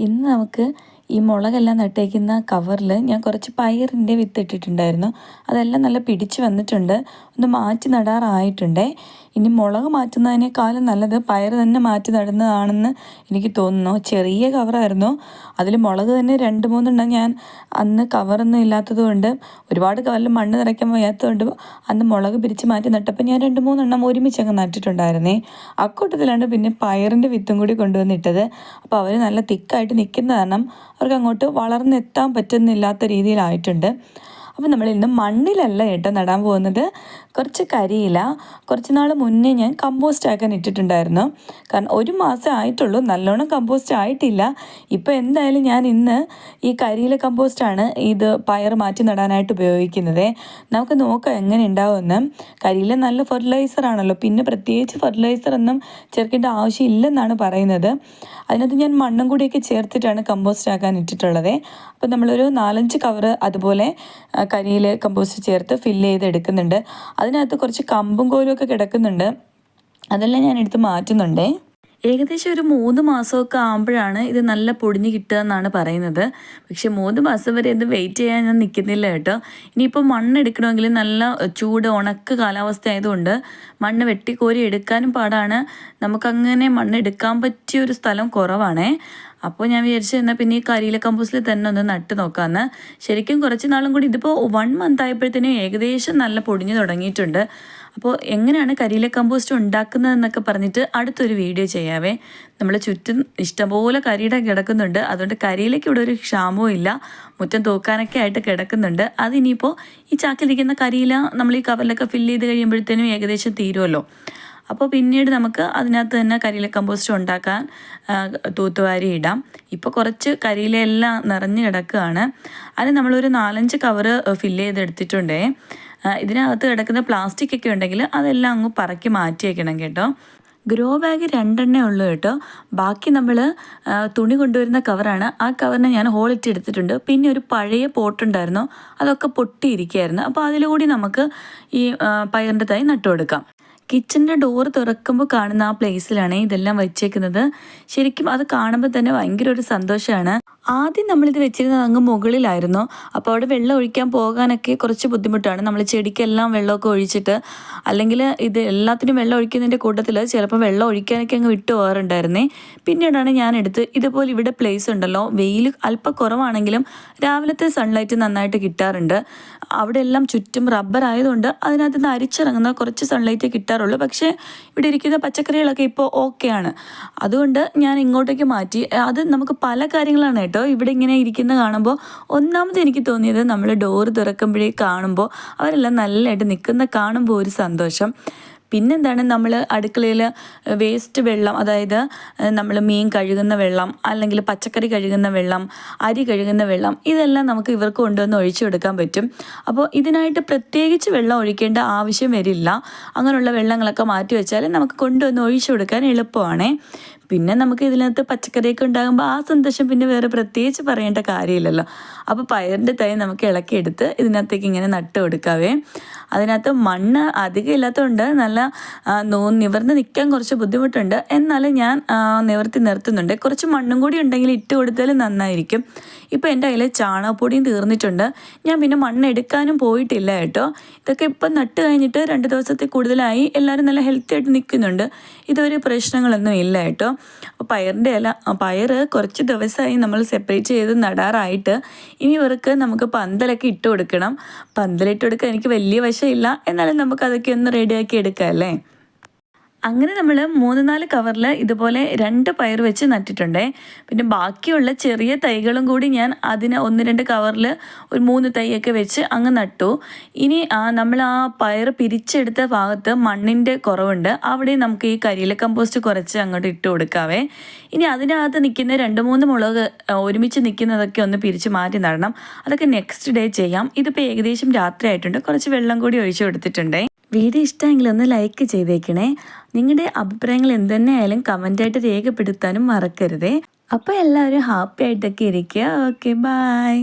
ഇന്ന് നമുക്ക് ഈ മുളകെല്ലാം നട്ടേക്കുന്ന കവറിൽ ഞാൻ കുറച്ച് പയറിൻ്റെ വിത്ത് ഇട്ടിട്ടുണ്ടായിരുന്നു. അതെല്ലാം നല്ല പിടിച്ച് വന്നിട്ടുണ്ട്. ഒന്ന് മാറ്റി നടാറായിട്ടുണ്ടേ. ഇനി മുളക് മാറ്റുന്നതിനേക്കാളും നല്ലത് പയർ തന്നെ മാറ്റി നടുന്നതാണെന്ന് എനിക്ക് തോന്നുന്നു. ചെറിയ കവറായിരുന്നു, അതിൽ മുളക് തന്നെ 2-3 ഞാൻ അന്ന് കവറൊന്നും ഇല്ലാത്തത് കൊണ്ട്, ഒരുപാട് കവറിൽ മണ്ണ് നിറയ്ക്കാൻ വയ്യാത്തതുകൊണ്ട് അന്ന് മുളക് പിരിച്ച് മാറ്റി നട്ടപ്പോൾ ഞാൻ 2-3 ഒരുമിച്ചങ്ങ് നട്ടിട്ടുണ്ടായിരുന്നേ. അക്കൂട്ടത്തിലാണ് പിന്നെ പയറിൻ്റെ വിത്തും കൂടി കൊണ്ടുവന്നിട്ടത്. അപ്പോൾ അവർ നല്ല തിക്കായിട്ട് നിൽക്കുന്ന കാരണം അവർക്ക് അങ്ങോട്ട് വളർന്നെത്താൻ പറ്റുന്നില്ലാത്ത രീതിയിലായിട്ടുണ്ട്. അപ്പോൾ നമ്മൾ ഇന്ന് മണ്ണിലല്ല കേട്ടോ നടാൻ പോകുന്നത്. കുറച്ച് കരിയില കുറച്ച് നാൾ മുന്നേ ഞാൻ കമ്പോസ്റ്റ് ആക്കാൻ ഇട്ടിട്ടുണ്ടായിരുന്നു. കാരണം 1 മാസം ആയിട്ടുള്ളൂ, നല്ലോണം കമ്പോസ്റ്റ് ആയിട്ടില്ല. ഇപ്പോൾ എന്തായാലും ഞാൻ ഇന്ന് ഈ കരിയില കമ്പോസ്റ്റാണ് ഇത് പയർ മാറ്റി നടാനായിട്ട് ഉപയോഗിക്കുന്നത്. നമുക്ക് നോക്കാം എങ്ങനെ ഉണ്ടാവുമെന്ന്. കരിയില നല്ല ഫെർട്ടിലൈസർ ആണല്ലോ, പിന്നെ പ്രത്യേകിച്ച് ഫെർട്ടിലൈസർ ഒന്നും ചേർക്കേണ്ട ആവശ്യമില്ലെന്നാണ് പറയുന്നത്. അതിനകത്ത് ഞാൻ മണ്ണും കൂടിയൊക്കെ ചേർത്തിട്ടാണ് കമ്പോസ്റ്റ് ആക്കാൻ ഇട്ടിട്ടുള്ളത്. അപ്പോൾ നമ്മളൊരു 4-5 കവറ് അതുപോലെ കരിയില കമ്പോസ്റ്റ് ചേർത്ത് ഫില്ല് ചെയ്ത് എടുക്കുന്നുണ്ട്. അതിനകത്ത് കുറച്ച് കമ്പും കോലും ഒക്കെ കിടക്കുന്നുണ്ട്, അതെല്ലാം ഞാൻ എടുത്ത് മാറ്റുന്നുണ്ടേ. ഏകദേശം ഒരു 3 മാസമൊക്കെ ആകുമ്പോഴാണ് ഇത് നല്ല പൊടിഞ്ഞ് കിട്ടുക എന്നാണ് പറയുന്നത്. പക്ഷെ 3 മാസം വരെ ഇത് വെയിറ്റ് ചെയ്യാൻ ഞാൻ നിൽക്കുന്നില്ല കേട്ടോ. ഇനിയിപ്പോൾ മണ്ണ് എടുക്കണമെങ്കിൽ നല്ല ചൂട് ഉണക്ക് കാലാവസ്ഥ ആയതുകൊണ്ട് മണ്ണ് വെട്ടിക്കോരി എടുക്കാനും പാടാണ്. നമുക്കങ്ങനെ മണ്ണ് എടുക്കാൻ പറ്റിയൊരു സ്ഥലം കുറവാണേ. അപ്പോൾ ഞാൻ വിചാരിച്ചു എന്നാൽ പിന്നെ ഈ കരിയില കമ്പോസ്റ്റിൽ തന്നെ ഒന്ന് നട്ട് നോക്കാമെന്ന്. ശരിക്കും കുറച്ച് നാളും കൂടി, ഇതിപ്പോൾ 1 മന്ത് ആയപ്പോഴത്തേനും ഏകദേശം നല്ല പൊടിഞ്ഞു തുടങ്ങിയിട്ടുണ്ട്. അപ്പോൾ എങ്ങനെയാണ് കരിയില കമ്പോസ്റ്റ് ഉണ്ടാക്കുന്നതെന്നൊക്കെ പറഞ്ഞിട്ട് അടുത്തൊരു വീഡിയോ ചെയ്യാവേ. നമ്മൾ ചുറ്റും ഇഷ്ടംപോലെ കരിയില കിടക്കുന്നുണ്ട്, അതുകൊണ്ട് കരിയിലേക്ക് ഇവിടെ ഒരു ക്ഷാമവും ഇല്ല. മുറ്റം തൂക്കാനൊക്കെ ആയിട്ട് കിടക്കുന്നുണ്ട്. അതിനിപ്പോൾ ഈ ചാക്കിലിരിക്കുന്ന കരിയില നമ്മൾ ഈ കവറിലൊക്കെ ഫില്ല് ചെയ്ത് കഴിയുമ്പോഴത്തേനും ഏകദേശം തീരുമല്ലോ. അപ്പോൾ പിന്നീട് നമുക്ക് അതിനകത്ത് തന്നെ കരിയില കമ്പോസ്റ്റ് ഉണ്ടാക്കാൻ തൂത്തുവാരി ഇടാം. ഇപ്പോൾ കുറച്ച് കരിയിലയെല്ലാം നിറഞ്ഞ് കിടക്കുകയാണ്. അതിന് നമ്മളൊരു 4-5 കവറ് ഫില്ല് ചെയ്തെടുത്തിട്ടുണ്ടേ. ഇതിനകത്ത് കിടക്കുന്ന പ്ലാസ്റ്റിക് ഒക്കെ ഉണ്ടെങ്കിൽ അതെല്ലാം അങ്ങ് പറക്കി മാറ്റി വയ്ക്കണം കേട്ടോ. ഗ്രോ ബാഗ് 2 ഉള്ളൂ കേട്ടോ. ബാക്കി നമ്മൾ തുണി കൊണ്ടുവരുന്ന കവറാണ്. ആ കവറിനെ ഞാൻ ഹോളിട്ട് എടുത്തിട്ടുണ്ട്. പിന്നെ ഒരു പഴയ പോട്ടുണ്ടായിരുന്നു, അതൊക്കെ പൊട്ടിയിരിക്കുകയായിരുന്നു. അപ്പോൾ അതിലൂടെ നമുക്ക് ഈ പയറിൻ്റെ തൈ നട്ടു കൊടുക്കാം. കിച്ചൻ്റെ ഡോറ് തുറക്കുമ്പോൾ കാണുന്ന ആ പ്ലേസിലാണ് ഇതെല്ലാം വെച്ചേക്കുന്നത്. ശരിക്കും അത് കാണുമ്പോൾ തന്നെ ഭയങ്കര ഒരു സന്തോഷമാണ്. ആദ്യം നമ്മളിത് വെച്ചിരുന്നത് അങ്ങ് മുകളിലായിരുന്നു. അപ്പോൾ അവിടെ വെള്ളം ഒഴിക്കാൻ പോകാനൊക്കെ കുറച്ച് ബുദ്ധിമുട്ടാണ്. നമ്മൾ ചെടിക്കെല്ലാം വെള്ളമൊക്കെ ഒഴിച്ചിട്ട്, അല്ലെങ്കിൽ ഇത് എല്ലാത്തിനും വെള്ളം ഒഴിക്കുന്നതിൻ്റെ കൂട്ടത്തിൽ ചിലപ്പോൾ വെള്ളം ഒഴിക്കാനൊക്കെ അങ്ങ് വിട്ടു പോകാറുണ്ടായിരുന്നേ. പിന്നീടാണ് ഞാൻ എടുത്ത് ഇതുപോലെ ഇവിടെ പ്ലേസ് ഉണ്ടല്ലോ, വെയിൽ അല്പം കുറവാണെങ്കിലും രാവിലത്തെ സൺലൈറ്റ് നന്നായിട്ട് കിട്ടാറുണ്ട്. അവിടെ എല്ലാം ചുറ്റും റബ്ബർ ആയതുകൊണ്ട് അതിനകത്ത് നിന്ന് അരിച്ചിറങ്ങുന്ന കുറച്ച് സൺലൈറ്റ് കിട്ടാറുള്ളൂ. പക്ഷേ ഇവിടെ ഇരിക്കുന്ന പച്ചക്കറികളൊക്കെ ഇപ്പോൾ ഓക്കെയാണ്. അതുകൊണ്ട് ഞാൻ ഇങ്ങോട്ടേക്ക് മാറ്റി. അത് നമുക്ക് പല കാര്യങ്ങളാണ് കേട്ടോ. ഇവിടെ ഇങ്ങനെ ഇരിക്കുന്ന കാണുമ്പോൾ ഒന്നാമത് എനിക്ക് തോന്നിയത്, നമ്മൾ ഡോറ് തുറക്കുമ്പോഴേ കാണുമ്പോൾ അവരെല്ലാം നല്ലതായിട്ട് നിൽക്കുന്ന കാണുമ്പോൾ ഒരു സന്തോഷം. പിന്നെന്താണ്, നമ്മൾ അടുക്കളയിൽ വേസ്റ്റ് വെള്ളം, അതായത് നമ്മൾ മീൻ കഴുകുന്ന വെള്ളം, അല്ലെങ്കിൽ പച്ചക്കറി കഴുകുന്ന വെള്ളം, അരി കഴുകുന്ന വെള്ളം, ഇതെല്ലാം നമുക്ക് ഇവർക്ക് കൊണ്ടുവന്ന് ഒഴിച്ചു കൊടുക്കാൻ പറ്റും. അപ്പോൾ ഇതിനായിട്ട് പ്രത്യേകിച്ച് വെള്ളം ഒഴിക്കേണ്ട ആവശ്യം വരില്ല. അങ്ങനെയുള്ള വെള്ളങ്ങളൊക്കെ മാറ്റി വെച്ചാൽ നമുക്ക് കൊണ്ടുവന്ന് ഒഴിച്ചു കൊടുക്കാൻ എളുപ്പമാണ്. പിന്നെ നമുക്ക് ഇതിനകത്ത് പച്ചക്കറിയൊക്കെ ഉണ്ടാകുമ്പോൾ ആ സന്തോഷം പിന്നെ വേറെ പ്രത്യേകിച്ച് പറയേണ്ട കാര്യമില്ലല്ലോ. അപ്പോൾ പയറിൻ്റെ തൈ നമുക്ക് ഇളക്കിയെടുത്ത് ഇതിനകത്തേക്ക് ഇങ്ങനെ നട്ട് കൊടുക്കാവേ. അതിനകത്ത് മണ്ണ് അധികം ഇല്ലാത്തതുകൊണ്ട് നല്ല നിവർന്ന് നിൽക്കാൻ കുറച്ച് ബുദ്ധിമുട്ടുണ്ട്. എന്നാലും ഞാൻ നിവർത്തി നിർത്തുന്നുണ്ട്. കുറച്ച് മണ്ണും കൂടി ഉണ്ടെങ്കിൽ ഇട്ട് കൊടുത്താൽ നന്നായിരിക്കും. ഇപ്പോൾ എൻ്റെ കയ്യിൽ ചാണകപ്പൊടിയും തീർന്നിട്ടുണ്ട്. ഞാൻ പിന്നെ മണ്ണ് എടുക്കാനും പോയിട്ടില്ല കേട്ടോ. ഇതൊക്കെ ഇപ്പം നട്ട് കഴിഞ്ഞിട്ട് 2 ദിവസത്തിൽ കൂടുതലായി. എല്ലാവരും നല്ല ഹെൽത്തി ആയിട്ട് നിൽക്കുന്നുണ്ട്. ഇതൊരു പ്രശ്നങ്ങളൊന്നും ഇല്ല കേട്ടോ. അപ്പോൾ പയർ കുറച്ച് ദിവസമായി നമ്മൾ സെപ്പറേറ്റ് ചെയ്ത് നടാറായിട്ട്. ഇനി ഇവർക്ക് നമുക്ക് പന്തലൊക്കെ ഇട്ട് കൊടുക്കണം. പന്തലിട്ട് കൊടുക്കാൻ എനിക്ക് വലിയ വശമില്ല, എന്നാലും നമുക്കതൊക്കെ ഒന്ന് റെഡിയാക്കി എടുക്കാം അല്ലേ. അങ്ങനെ നമ്മൾ 3-4 കവറിൽ ഇതുപോലെ 2 പയർ വെച്ച് നട്ടിട്ടുണ്ടേ. പിന്നെ ബാക്കിയുള്ള ചെറിയ തൈകളും കൂടി ഞാൻ അതിന് 1-2 കവറിൽ ഒരു 3 തൈയൊക്കെ വെച്ച് അങ്ങ് നട്ടു. ഇനി നമ്മൾ ആ പയർ പിരിച്ചെടുത്ത ഭാഗത്ത് മണ്ണിൻ്റെ കുറവുണ്ട്. അവിടെ നമുക്ക് ഈ കരിയില കമ്പോസ്റ്റ് കുറച്ച് അങ്ങോട്ട് ഇട്ട് കൊടുക്കാവേ. ഇനി അതിനകത്ത് നിൽക്കുന്ന 2-3 മുളക് ഒരുമിച്ച് നിൽക്കുന്നതൊക്കെ ഒന്ന് പിരിച്ച് മാറ്റി നടണം. അതൊക്കെ നെക്സ്റ്റ് ഡേ ചെയ്യാം. ഇതിപ്പോൾ ഏകദേശം രാത്രി ആയിട്ടുണ്ട്. കുറച്ച് വെള്ളം കൂടി ഒഴിച്ചു കൊടുത്തിട്ടുണ്ടേ. വീഡിയോ ഇഷ്ടമെങ്കിൽ ഒന്ന് ലൈക്ക് ചെയ്തേക്കണേ. നിങ്ങളുടെ അഭിപ്രായങ്ങൾ എന്തുതന്നെയായാലും കമൻ്റായിട്ട് രേഖപ്പെടുത്താനും മറക്കരുതേ. അപ്പോൾ എല്ലാവരും ഹാപ്പി ആയിട്ടൊക്കെ ഇരിക്കുക. Okay, by.